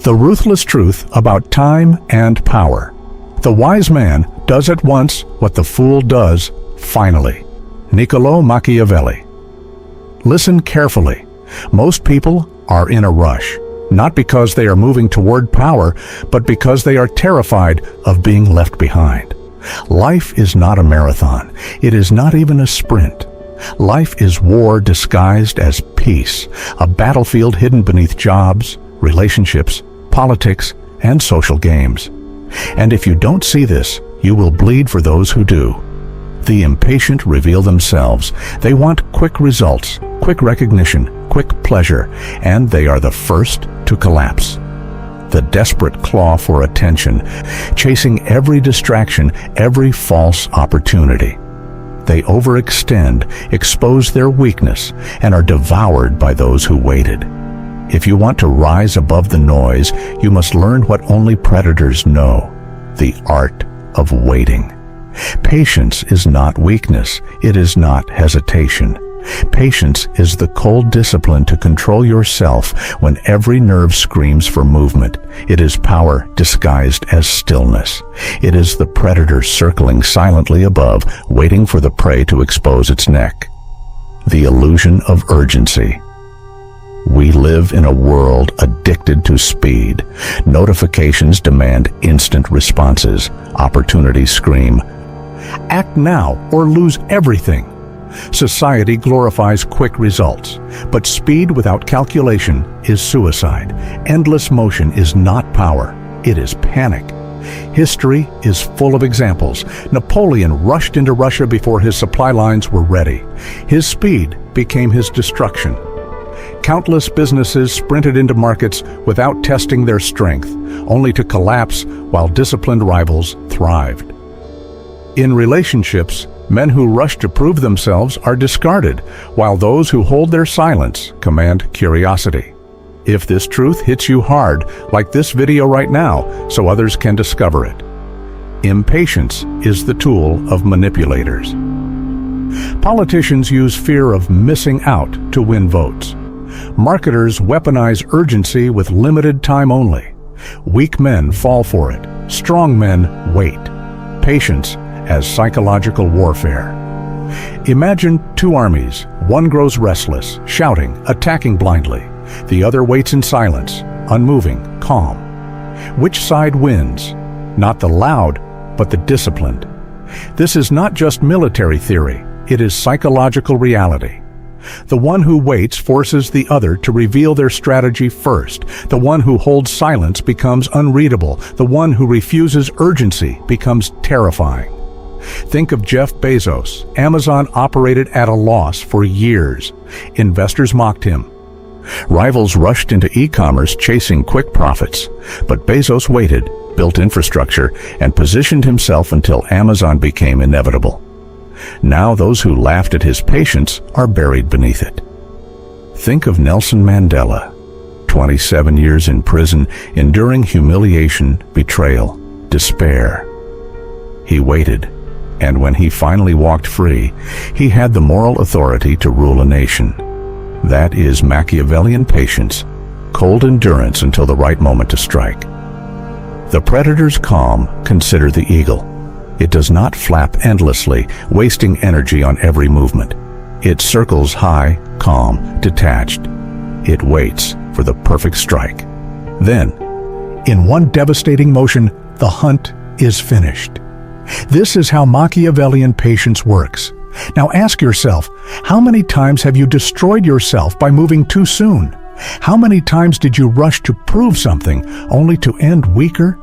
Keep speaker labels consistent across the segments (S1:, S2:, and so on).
S1: The ruthless truth about time and power. The wise man does at once what the fool does finally. Niccolò Machiavelli. Listen carefully. Most people are in a rush, not because they are moving toward power, but because they are terrified of being left behind. Life is not a marathon. It is not even a sprint. Life is war disguised as peace, a battlefield hidden beneath jobs, relationships, politics, and social games. And if you don't see this, you will bleed for those who do. The impatient reveal themselves. They want quick results, quick recognition, quick pleasure, and they are the first to collapse. The desperate claw for attention, chasing every distraction, every false opportunity. They overextend, expose their weakness, and are devoured by those who waited. If you want to rise above the noise, you must learn what only predators know: the art of waiting. Patience is not weakness. It is not hesitation. Patience is the cold discipline to control yourself when every nerve screams for movement. It is power disguised as stillness. It is the predator circling silently above, waiting for the prey to expose its neck. The illusion of urgency. We live in a world addicted to speed. Notifications demand instant responses. Opportunities scream, "Act now or lose everything." Society glorifies quick results, but speed without calculation is suicide. Endless motion is not power, it is panic. History is full of examples. Napoleon rushed into Russia before his supply lines were ready. His speed became his destruction. Countless businesses sprinted into markets without testing their strength, only to collapse while disciplined rivals thrived. In relationships, men who rush to prove themselves are discarded, while those who hold their silence command curiosity. If this truth hits you hard, like this video right now, so others can discover it. Impatience is the tool of manipulators. Politicians use fear of missing out to win votes. Marketers weaponize urgency with limited time only. Weak men fall for it. Strong men wait. Patience as psychological warfare. Imagine two armies. One grows restless, shouting, attacking blindly. The other waits in silence, unmoving, calm. Which side wins? Not the loud, but the disciplined. This is not just military theory. It is psychological reality. The one who waits forces the other to reveal their strategy first. The one who holds silence becomes unreadable. The one who refuses urgency becomes terrifying. Think of Jeff Bezos. Amazon operated at a loss for years. Investors mocked him. Rivals rushed into e-commerce chasing quick profits. But Bezos waited, built infrastructure, and positioned himself until Amazon became inevitable. Now those who laughed at his patience are buried beneath it. Think of Nelson Mandela. 27 years in prison, enduring humiliation, betrayal, despair. He waited. And when he finally walked free, he had the moral authority to rule a nation. That is Machiavellian patience, cold endurance until the right moment to strike. The predator's calm, consider the eagle. It does not flap endlessly, wasting energy on every movement. It circles high, calm, detached. It waits for the perfect strike. Then, in one devastating motion, the hunt is finished. This is how Machiavellian patience works. Now ask yourself, how many times have you destroyed yourself by moving too soon? How many times did you rush to prove something only to end weaker?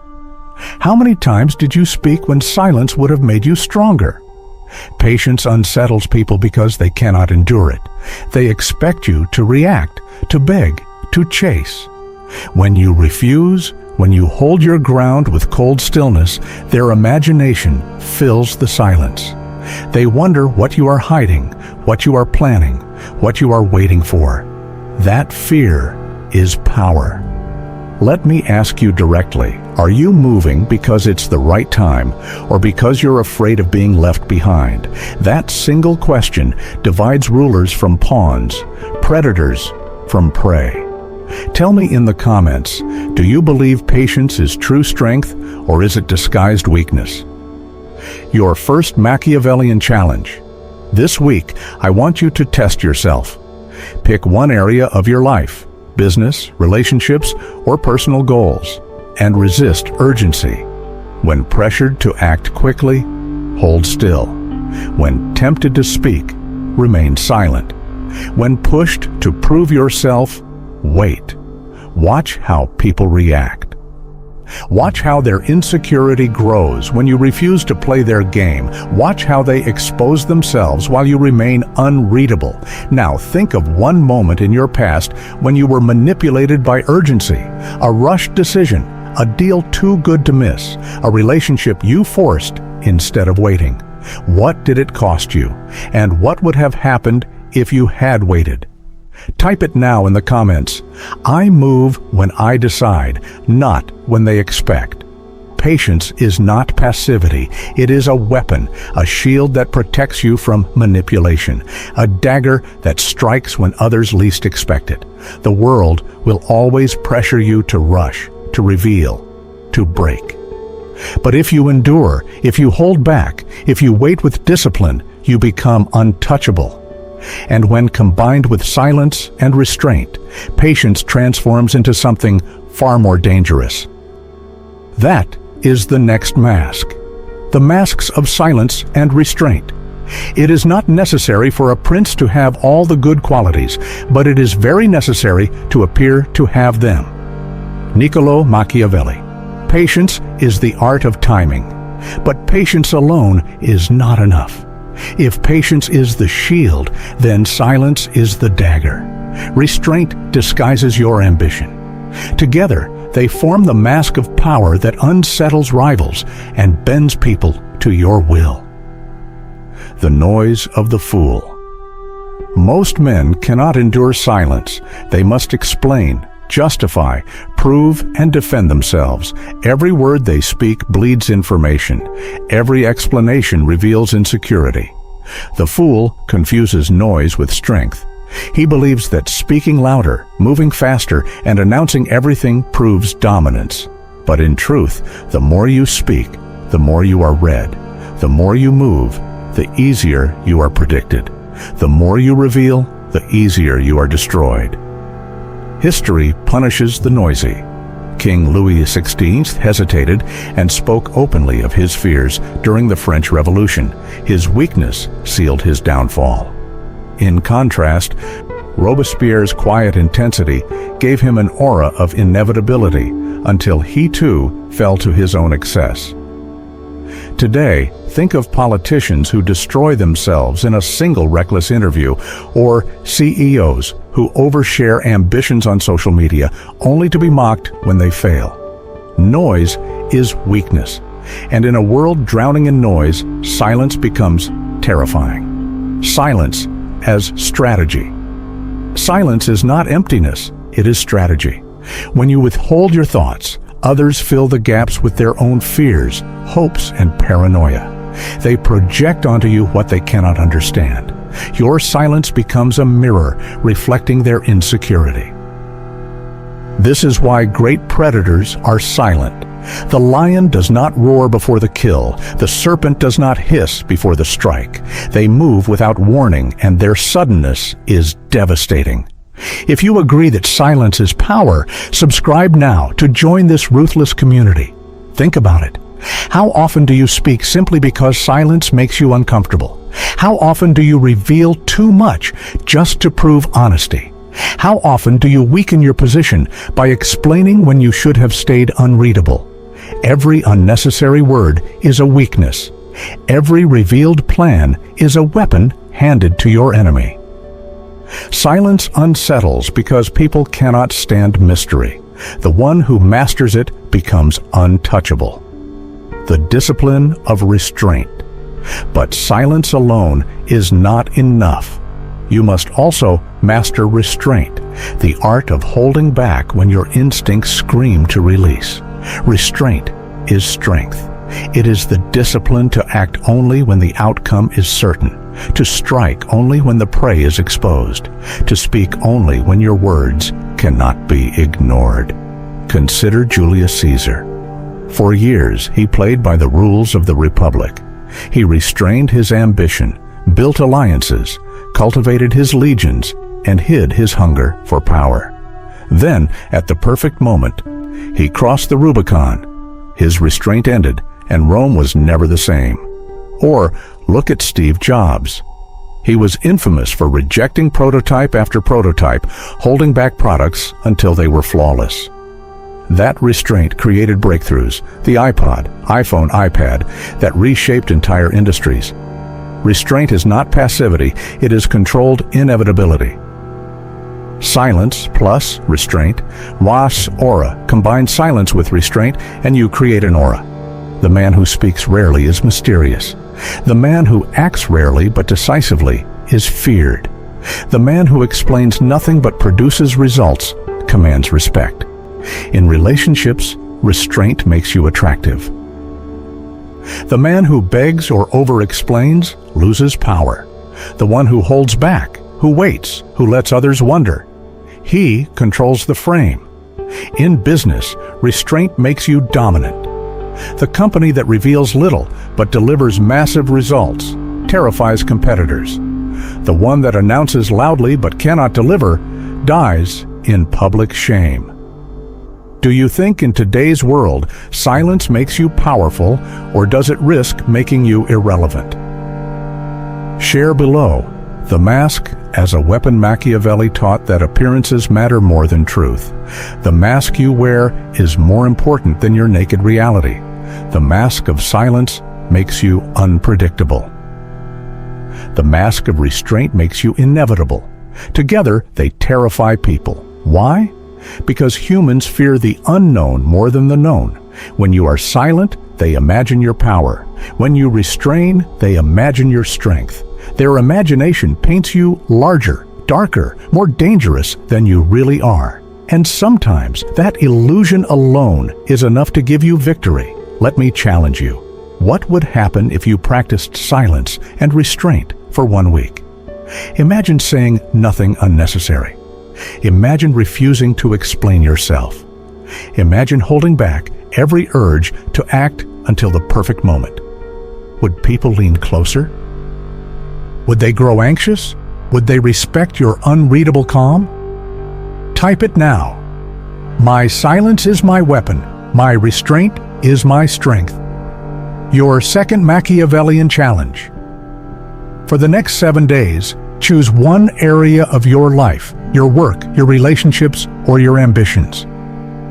S1: How many times did you speak when silence would have made you stronger? Patience unsettles people because they cannot endure it. They expect you to react, to beg, to chase. When you refuse, when you hold your ground with cold stillness, their imagination fills the silence. They wonder what you are hiding, what you are planning, what you are waiting for. That fear is power. Let me ask you directly, are you moving because it's the right time or because you're afraid of being left behind? That single question divides rulers from pawns, predators from prey. Tell me in the comments, do you believe patience is true strength or is it disguised weakness? Your first Machiavellian challenge. This week, I want you to test yourself. Pick one area of your life, business, relationships, or personal goals, and resist urgency. When pressured to act quickly, hold still. When tempted to speak, remain silent. When pushed to prove yourself, wait. Watch how people react. Watch how their insecurity grows when you refuse to play their game. Watch how they expose themselves while you remain unreadable. Now think of one moment in your past when you were manipulated by urgency, a rushed decision, a deal too good to miss, a relationship you forced instead of waiting. What did it cost you? And what would have happened if you had waited? Type it now in the comments. I move when I decide, not when they expect. Patience is not passivity. It is a weapon, a shield that protects you from manipulation, a dagger that strikes when others least expect it. The world will always pressure you to rush, to reveal, to break. But if you endure, if you hold back, if you wait with discipline, you become untouchable. And when combined with silence and restraint, patience transforms into something far more dangerous. That is the next mask. The masks of silence and restraint. It is not necessary for a prince to have all the good qualities, but it is very necessary to appear to have them. Niccolo Machiavelli. Patience is the art of timing, but patience alone is not enough. If patience is the shield, then silence is the dagger. Restraint disguises your ambition. Together, they form the mask of power that unsettles rivals and bends people to your will. The noise of the fool. Most men cannot endure silence. They must explain, justify, prove, and defend themselves. Every word they speak bleeds information. Every explanation reveals insecurity. The fool confuses noise with strength. He believes that speaking louder, moving faster, and announcing everything proves dominance. But in truth, the more you speak, the more you are read. The more you move, the easier you are predicted. The more you reveal, the easier you are destroyed. History punishes the noisy. King Louis XVI hesitated and spoke openly of his fears during the French Revolution. His weakness sealed his downfall. In contrast, Robespierre's quiet intensity gave him an aura of inevitability until he too fell to his own excess. Today, think of politicians who destroy themselves in a single reckless interview, or CEOs who overshare ambitions on social media only to be mocked when they fail. Noise is weakness, and in a world drowning in noise, silence becomes terrifying. Silence as strategy. Silence is not emptiness, it is strategy. When you withhold your thoughts, others fill the gaps with their own fears, hopes, and paranoia. They project onto you what they cannot understand. Your silence becomes a mirror reflecting their insecurity. This is why great predators are silent. The lion does not roar before the kill. The serpent does not hiss before the strike. They move without warning, and their suddenness is devastating. If you agree that silence is power, subscribe now to join this ruthless community. Think about it. How often do you speak simply because silence makes you uncomfortable? How often do you reveal too much just to prove honesty? How often do you weaken your position by explaining when you should have stayed unreadable? Every unnecessary word is a weakness. Every revealed plan is a weapon handed to your enemy. Silence unsettles because people cannot stand mystery. The one who masters it becomes untouchable. The discipline of restraint. But silence alone is not enough. You must also master restraint, the art of holding back when your instincts scream to release. Restraint is strength. It is the discipline to act only when the outcome is certain. to strike only when the prey is exposed, to speak only when your words cannot be ignored. Consider Julius Caesar. For years, he played by the rules of the Republic. He restrained his ambition, built alliances, cultivated his legions, and hid his hunger for power. Then, at the perfect moment, he crossed the Rubicon. His restraint ended, and Rome was never the same. Or, look at Steve Jobs. He was infamous for rejecting prototype after prototype, holding back products until they were flawless. That restraint created breakthroughs, the iPod, iPhone, iPad, that reshaped entire industries. Restraint is not passivity, it is controlled inevitability. Silence plus restraint, was aura. Combine silence with restraint and you create an aura. The man who speaks rarely is mysterious. The man who acts rarely but decisively is feared. The man who explains nothing but produces results commands respect. In relationships, restraint makes you attractive. The man who begs or over-explains loses power. The one who holds back, who waits, who lets others wonder, he controls the frame. In business, restraint makes you dominant. The company that reveals little but delivers massive results terrifies competitors. The one that announces loudly but cannot deliver dies in public shame. Do you think in today's world silence makes you powerful, or does it risk making you irrelevant? Share below. The mask as a weapon. Machiavelli taught that appearances matter more than truth. The mask you wear is more important than your naked reality. The mask of silence makes you unpredictable. The mask of restraint makes you inevitable. Together, they terrify people. Why? Because humans fear the unknown more than the known. When you are silent, they imagine your power. When you restrain, they imagine your strength. Their imagination paints you larger, darker, more dangerous than you really are. And sometimes that illusion alone is enough to give you victory. Let me challenge you. What would happen if you practiced silence and restraint for 1 week? Imagine saying nothing unnecessary. Imagine refusing to explain yourself. Imagine holding back every urge to act until the perfect moment. Would people lean closer? Would they grow anxious? Would they respect your unreadable calm? Type it now. My silence is my weapon. My restraint is my strength. Your second Machiavellian challenge. For the next 7 days, choose one area of your life, your work, your relationships, or your ambitions.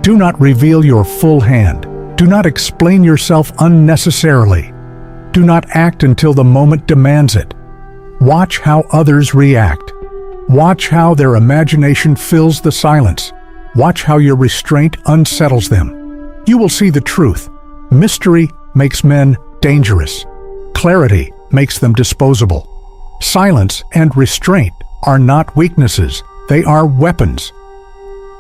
S1: Do not reveal your full hand. Do not explain yourself unnecessarily. Do not act until the moment demands it. Watch how others react. Watch how their imagination fills the silence. Watch how your restraint unsettles them. You will see the truth. Mystery makes men dangerous. Clarity makes them disposable. Silence and restraint are not weaknesses. They are weapons.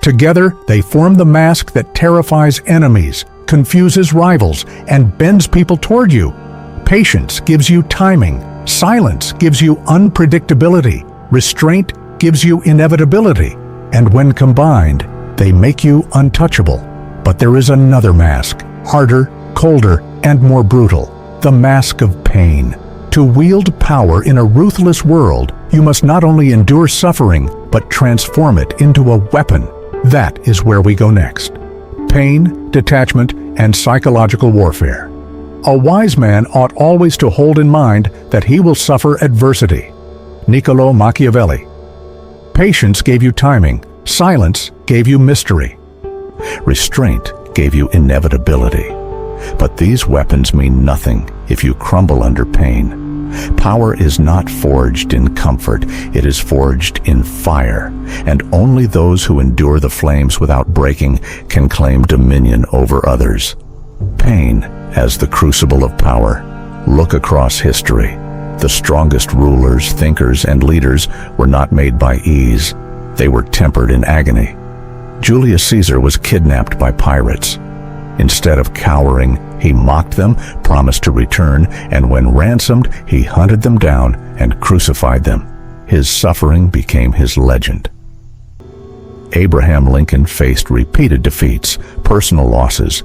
S1: Together, they form the mask that terrifies enemies, confuses rivals, and bends people toward you. Patience gives you timing. Silence gives you unpredictability. Restraint gives you inevitability. And when combined, they make you untouchable. But there is another mask, harder, colder, and more brutal. The mask of pain. To wield power in a ruthless world, you must not only endure suffering, but transform it into a weapon. That is where we go next. Pain, detachment, and psychological warfare. A wise man ought always to hold in mind that he will suffer adversity. Niccolo Machiavelli. Patience gave you timing. Silence gave you mystery. Restraint gave you inevitability. But these weapons mean nothing if you crumble under pain. Power is not forged in comfort, it is forged in fire, and only those who endure the flames without breaking can claim dominion over others. Pain as the crucible of power. Look across history. The strongest rulers, thinkers, and leaders were not made by ease. They were tempered in agony. Julius Caesar was kidnapped by pirates. Instead of cowering, He mocked them, promised to return, and when ransomed, he hunted them down and crucified them. His suffering became his legend. Abraham Lincoln faced repeated defeats, personal losses,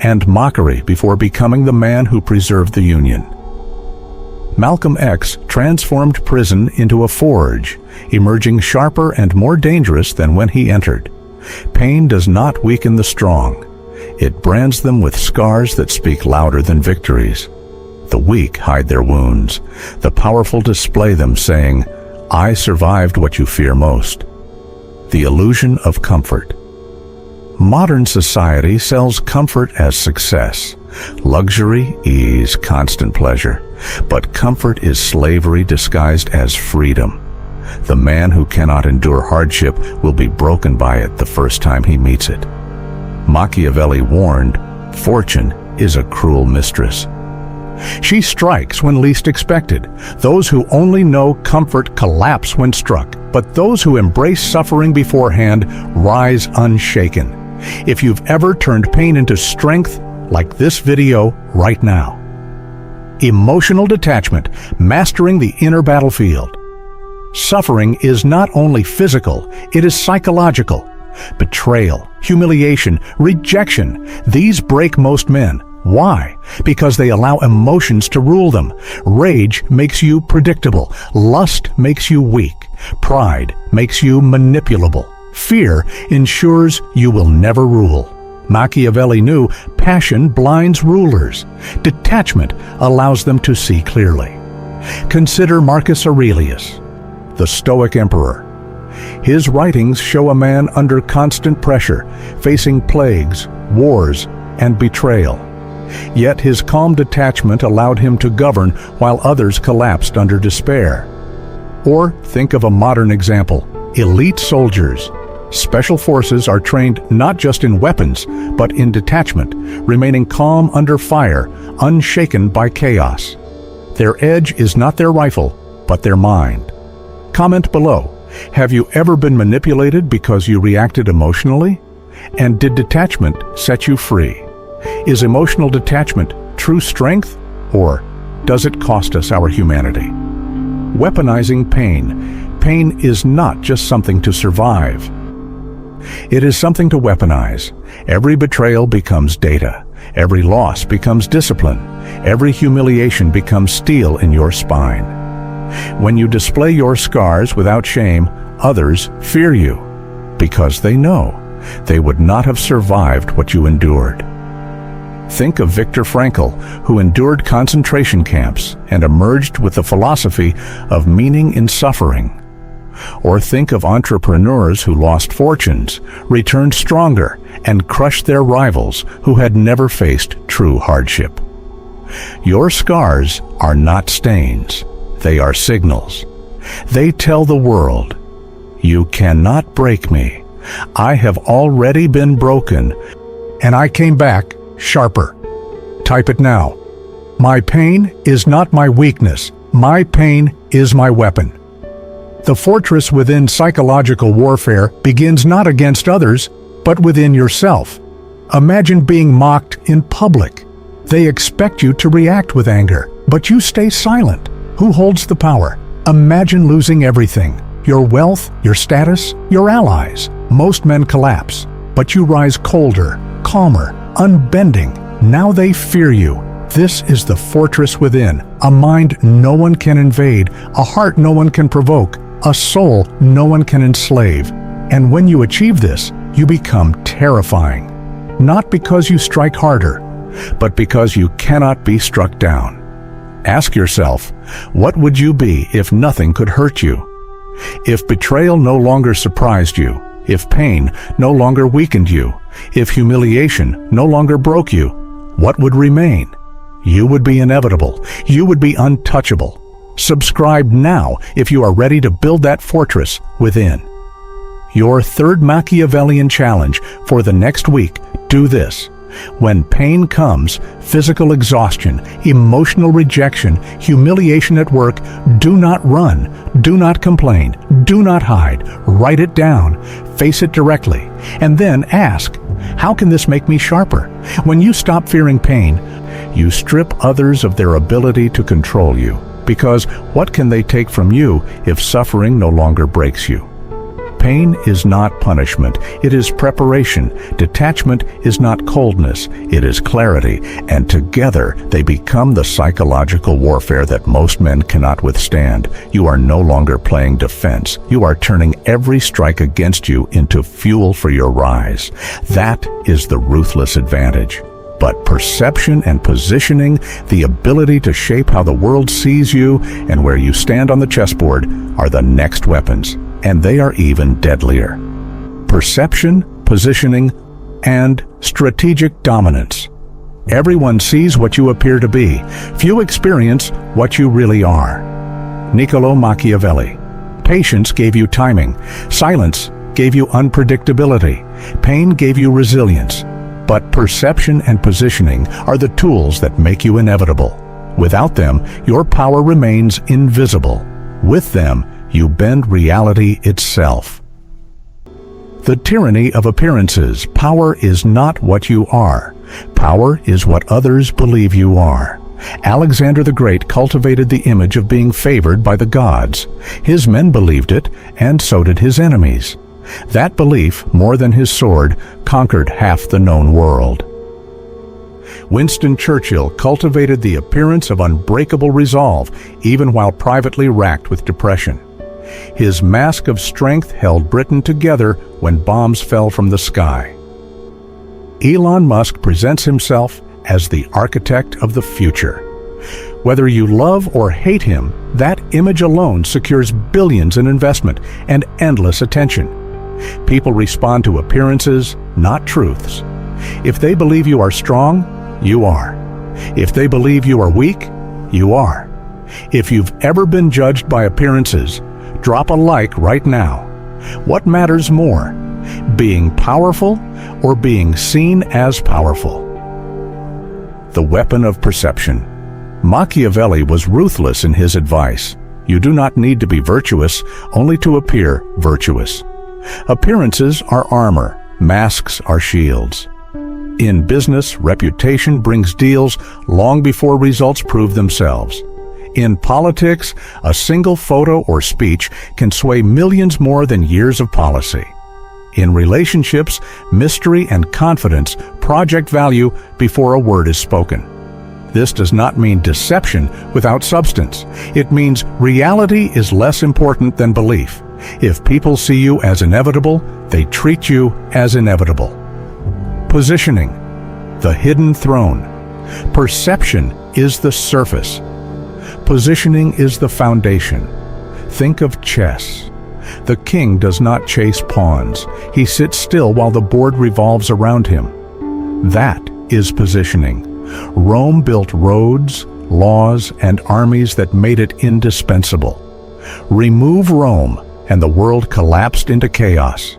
S1: and mockery before becoming the man who preserved the Union. Malcolm X transformed prison into a forge, emerging sharper and more dangerous than when he entered. Pain does not weaken the strong. It brands them with scars that speak louder than victories. The weak hide their wounds. The powerful display them, saying, "I survived what you fear most." The illusion of comfort. Modern society sells comfort as success, luxury, ease, constant pleasure. But comfort is slavery disguised as freedom. The man who cannot endure hardship will be broken by it the first time he meets it. Machiavelli warned, "Fortune is a cruel mistress. She strikes when least expected. Those who only know comfort collapse when struck, but those who embrace suffering beforehand rise unshaken." If you've ever turned pain into strength, like this video right now. Emotional detachment, mastering the inner battlefield. Suffering is not only physical, it is psychological. Betrayal, humiliation, rejection, these break most men. Why? Because they allow emotions to rule them. Rage makes you predictable. Lust makes you weak. Pride makes you manipulable. Fear ensures you will never rule. Machiavelli knew passion blinds rulers. Detachment allows them to see clearly. Consider Marcus Aurelius, the Stoic emperor. His writings show a man under constant pressure, facing plagues, wars, and betrayal. Yet his calm detachment allowed him to govern while others collapsed under despair. Or think of a modern example, elite soldiers. Special forces are trained not just in weapons, but in detachment, remaining calm under fire, unshaken by chaos. Their edge is not their rifle, but their mind. Comment below. Have you ever been manipulated because you reacted emotionally? And did detachment set you free? Is emotional detachment true strength, or does it cost us our humanity? Weaponizing pain. Pain is not just something to survive. It is something to weaponize. Every betrayal becomes data. Every loss becomes discipline. Every humiliation becomes steel in your spine. When you display your scars without shame, others fear you because they know they would not have survived what you endured. Think of Viktor Frankl, who endured concentration camps and emerged with the philosophy of meaning in suffering. Or think of entrepreneurs who lost fortunes, returned stronger, and crushed their rivals who had never faced true hardship. Your scars are not stains. They are signals. They tell the world, "You cannot break me. I have already been broken, and I came back sharper." Type it now. My pain is not my weakness. My pain is my weapon. The fortress within psychological warfare begins not against others, but within yourself. Imagine being mocked in public. They expect you to react with anger, but you stay silent. Who holds the power? Imagine losing everything. Your wealth, your status, your allies. Most men collapse, but you rise colder, calmer, unbending. Now they fear you. This is the fortress within, a mind no one can invade, a heart no one can provoke, a soul no one can enslave. And when you achieve this, you become terrifying. Not because you strike harder, but because you cannot be struck down. Ask yourself, what would you be if nothing could hurt you? If betrayal no longer surprised you, if pain no longer weakened you, if humiliation no longer broke you, what would remain? You would be inevitable. You would be untouchable. Subscribe now if you are ready to build that fortress within. Your third Machiavellian challenge for the next week, do this. When pain comes, physical exhaustion, emotional rejection, humiliation at work, do not run, do not complain, do not hide. Write it down, face it directly, and then ask, How can this make me sharper? When you stop fearing pain, you strip others of their ability to control you. Because what can they take from you if suffering no longer breaks you? Pain is not punishment, it is preparation. Detachment is not coldness, it is clarity. And together they become the psychological warfare that most men cannot withstand. You are no longer playing defense. You are turning every strike against you into fuel for your rise. That is the ruthless advantage. But perception and positioning, the ability to shape how the world sees you and where you stand on the chessboard, are the next weapons. And they are even deadlier. Perception, positioning, and strategic dominance. Everyone sees what you appear to be. Few experience what you really are. Niccolo Machiavelli. Patience gave you timing. Silence gave you unpredictability. Pain gave you resilience. But perception and positioning are the tools that make you inevitable. Without them, your power remains invisible. With them, you bend reality itself. The tyranny of appearances. Power is not what you are. Power is what others believe you are. Alexander the Great cultivated the image of being favored by the gods. His men believed it, and so did his enemies. That belief, more than his sword, conquered half the known world. Winston Churchill cultivated the appearance of unbreakable resolve, even while privately racked with depression. His mask of strength held Britain together when bombs fell from the sky. Elon Musk presents himself as the architect of the future. Whether you love or hate him, that image alone secures billions in investment and endless attention. People respond to appearances, not truths. If they believe you are strong, you are. If they believe you are weak, you are. If you've ever been judged by appearances, drop a like right now. What matters more, being powerful or being seen as powerful? The weapon of perception. Machiavelli was ruthless in his advice. You do not need to be virtuous, only to appear virtuous. Appearances are armor, masks are shields. In business, reputation brings deals long before results prove themselves. In politics, a single photo or speech can sway millions more than years of policy. In relationships, mystery and confidence project value before a word is spoken. This does not mean deception without substance. It means reality is less important than belief. If people see you as inevitable, they treat you as inevitable. Positioning, the hidden throne. Perception is the surface. Positioning is the foundation. Think of chess. The king does not chase pawns. He sits still while the board revolves around him. That is positioning. Rome built roads, laws, and armies that made it indispensable. Remove Rome, and the world collapsed into chaos.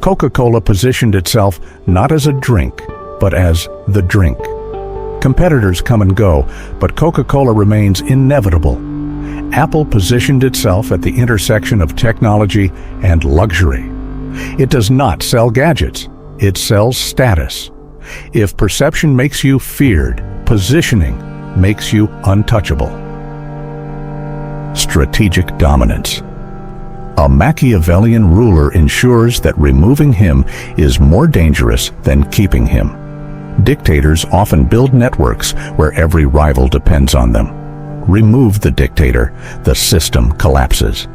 S1: Coca-Cola positioned itself not as a drink, but as the drink. Competitors come and go, but Coca-Cola remains inevitable. Apple positioned itself at the intersection of technology and luxury. It does not sell gadgets, it sells status. If perception makes you feared, positioning makes you untouchable. Strategic dominance. A Machiavellian ruler ensures that removing him is more dangerous than keeping him. Dictators often build networks where every rival depends on them. Remove the dictator, the system collapses.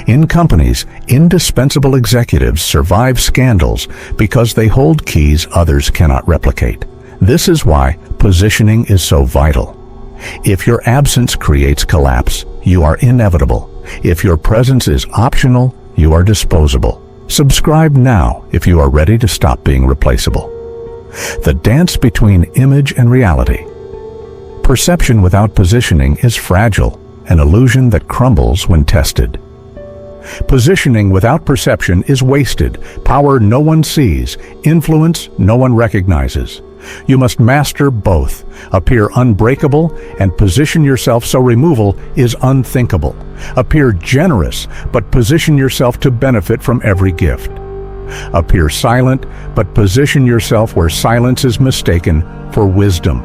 S1: In companies, indispensable executives survive scandals because they hold keys others cannot replicate. This is why positioning is so vital. If your absence creates collapse, you are inevitable. If your presence is optional, you are disposable. Subscribe now if you are ready to stop being replaceable. The dance between image and reality. Perception without positioning is fragile, an illusion that crumbles when tested. Positioning without perception is wasted, power no one sees, influence no one recognizes. You must master both, appear unbreakable, and position yourself so removal is unthinkable. Appear generous, but position yourself to benefit from every gift. Appear silent, but position yourself where silence is mistaken for wisdom.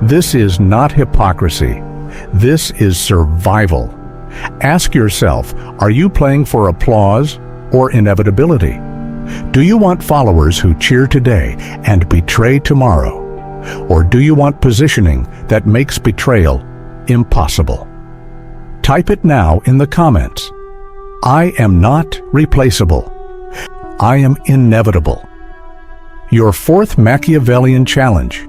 S1: This is not hypocrisy. This is survival. Ask yourself, are you playing for applause or inevitability? Do you want followers who cheer today and betray tomorrow? Or do you want positioning that makes betrayal impossible? Type it now in the comments. I am not replaceable. I am inevitable. Your fourth Machiavellian challenge.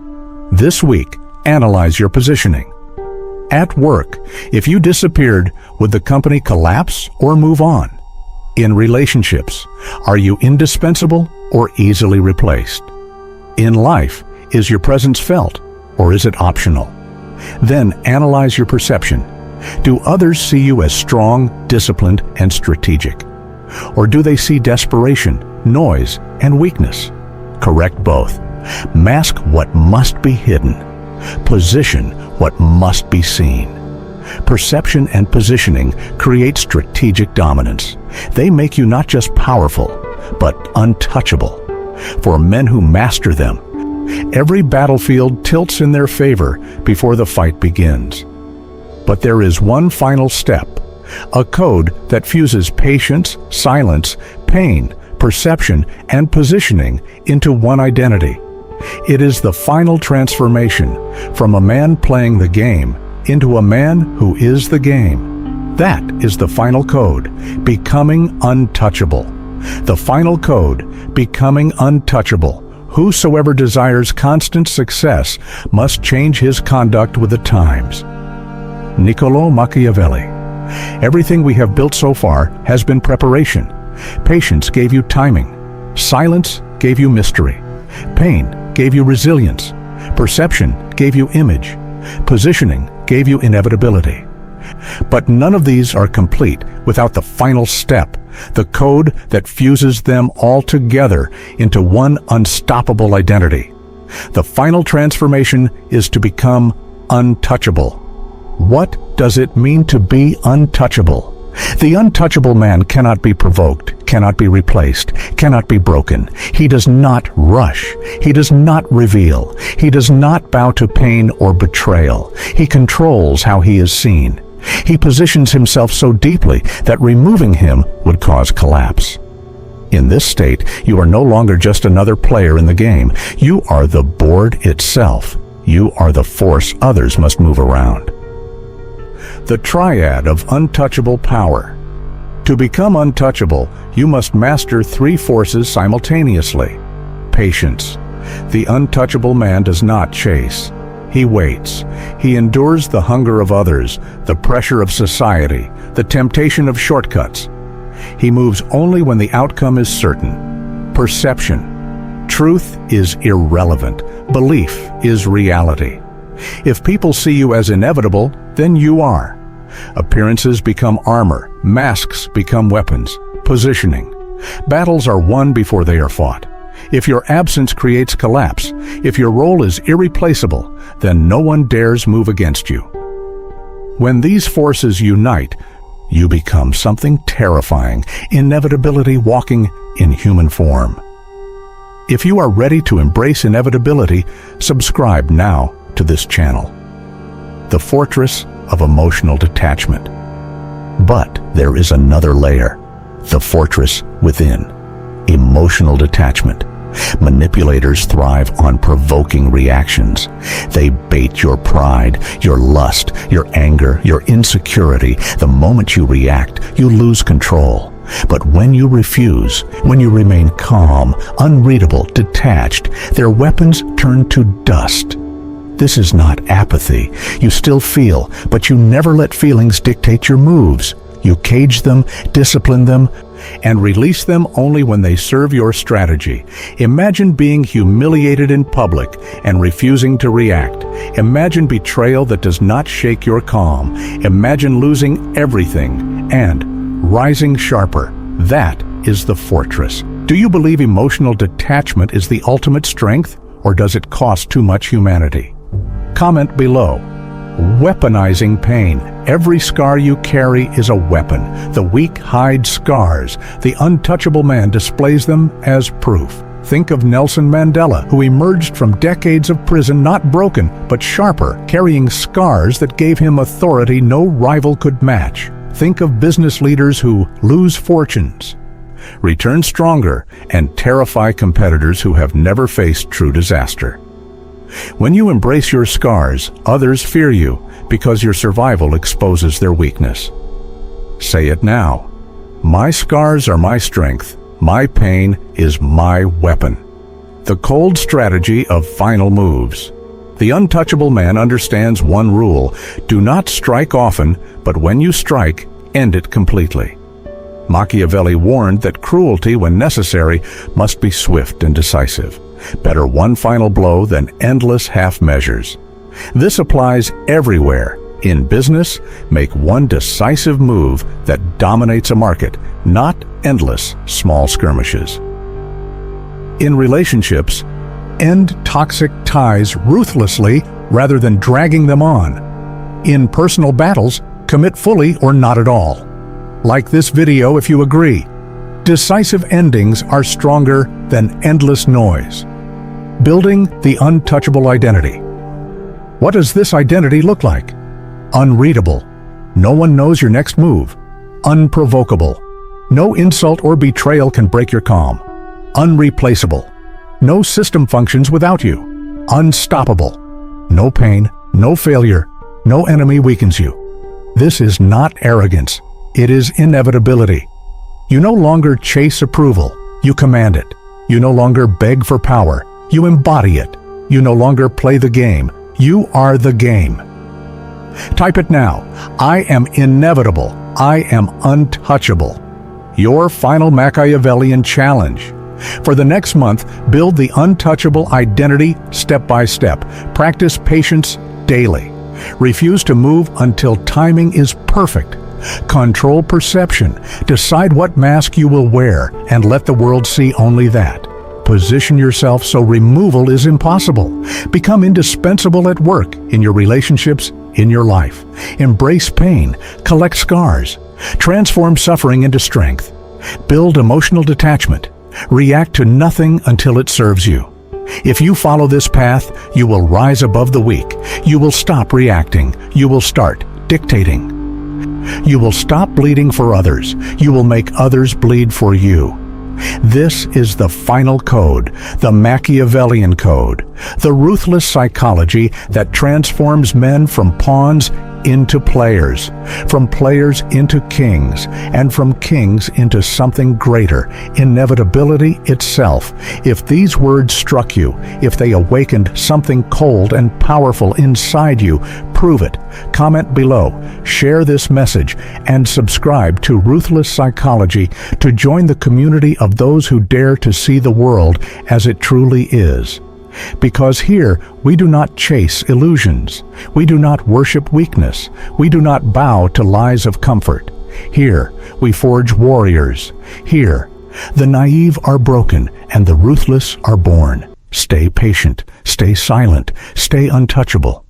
S1: This week, analyze your positioning. At work, if you disappeared, would the company collapse or move on? In relationships, are you indispensable or easily replaced? In life, is your presence felt or is it optional? Then analyze your perception. Do others see you as strong, disciplined, and strategic? Or do they see desperation, noise, and weakness? Correct both. Mask what must be hidden. Position what must be seen. Perception and positioning create strategic dominance. They make you not just powerful, but untouchable. For men who master them, every battlefield tilts in their favor before the fight begins. But there is one final step, a code that fuses patience, silence, pain, perception, and positioning into one identity. It is the final transformation from a man playing the game into a man who is the game. That is the final code, becoming untouchable. The final code, becoming untouchable. Whosoever desires constant success must change his conduct with the times. Niccolò Machiavelli. Everything we have built so far has been preparation. Patience gave you timing. Silence gave you mystery. Pain gave you resilience. Perception gave you image. Positioning gave you inevitability. But none of these are complete without the final step, the code that fuses them all together into one unstoppable identity. The final transformation is to become untouchable. What does it mean to be untouchable? The untouchable man cannot be provoked, cannot be replaced, cannot be broken. He does not rush. He does not reveal. He does not bow to pain or betrayal. He controls how he is seen. He positions himself so deeply that removing him would cause collapse. In this state, you are no longer just another player in the game. You are the board itself. You are the force others must move around. The triad of untouchable power. To become untouchable, you must master three forces simultaneously. Patience. The untouchable man does not chase. He waits. He endures the hunger of others, the pressure of society, the temptation of shortcuts. He moves only when the outcome is certain. Perception. Truth is irrelevant. Belief is reality. If people see you as inevitable, then you are. Appearances become armor. Masks become weapons. Positioning. Battles are won before they are fought. If your absence creates collapse, if your role is irreplaceable, then no one dares move against you. When these forces unite, you become something terrifying, inevitability walking in human form. If you are ready to embrace inevitability, subscribe now to this channel. The fortress of emotional detachment. But there is another layer, the fortress within, emotional detachment. Manipulators thrive on provoking reactions. They bait your pride, your lust, your anger, your insecurity. The moment you react, you lose control. But when you refuse, when you remain calm, unreadable, detached, their weapons turn to dust. This is not apathy. You still feel, but you never let feelings dictate your moves. You cage them, discipline them, and release them only when they serve your strategy. Imagine being humiliated in public and refusing to react. Imagine betrayal that does not shake your calm. Imagine losing everything and rising sharper. That is the fortress. Do you believe emotional detachment is the ultimate strength, or does it cost too much humanity? Comment below. weaponizing pain. Every scar you carry is a weapon. The weak hide scars. The untouchable man displays them as proof. Think of Nelson Mandela, who emerged from decades of prison not broken, but sharper, carrying scars that gave him authority no rival could match. Think of business leaders who lose fortunes, return stronger, and terrify competitors who have never faced true disaster. When you embrace your scars, others fear you because your survival exposes their weakness. Say it now. My scars are my strength. My pain is my weapon. The cold strategy of final moves. The untouchable man understands one rule: do not strike often, but when you strike, end it completely. Machiavelli warned that cruelty, when necessary, must be swift and decisive. Better one final blow than endless half measures. This applies everywhere. In business, make one decisive move that dominates a market, not endless small skirmishes. In relationships, end toxic ties ruthlessly rather than dragging them on. In personal battles, commit fully or not at all. Like this video if you agree. Decisive endings are stronger than endless noise. Building the untouchable identity. What does this identity look like? Unreadable. No one knows your next move. Unprovocable. No insult or betrayal can break your calm. Unreplaceable. No system functions without you. Unstoppable. No pain, no failure, no enemy weakens you. This is not arrogance. It is inevitability. You no longer chase approval. You command it. You no longer beg for power. You embody it. You no longer play the game. You are the game. Type it now. I am inevitable. I am untouchable. Your final Machiavellian challenge. For the next month, build the untouchable identity step by step. Practice patience daily. Refuse to move until timing is perfect. Control perception. Decide what mask you will wear and let the world see only that. Position yourself so removal is impossible. Become indispensable at work, in your relationships, in your life. Embrace pain. Collect scars. Transform suffering into strength. Build emotional detachment. React to nothing until it serves you. If you follow this path, you will rise above the weak. You will stop reacting. You will start dictating. You will stop bleeding for others. You will make others bleed for you. This is the final code, the Machiavellian code, the ruthless psychology that transforms men from pawns into players, from players into kings, and from kings into something greater, inevitability itself. If these words struck you, if they awakened something cold and powerful inside you, prove it. Comment below, share this message, and subscribe to Ruthless Psychology to join the community of those who dare to see the world as it truly is. Because here we do not chase illusions. We do not worship weakness. We do not bow to lies of comfort. Here we forge warriors. Here the naive are broken and the ruthless are born. Stay patient. Stay silent. Stay untouchable.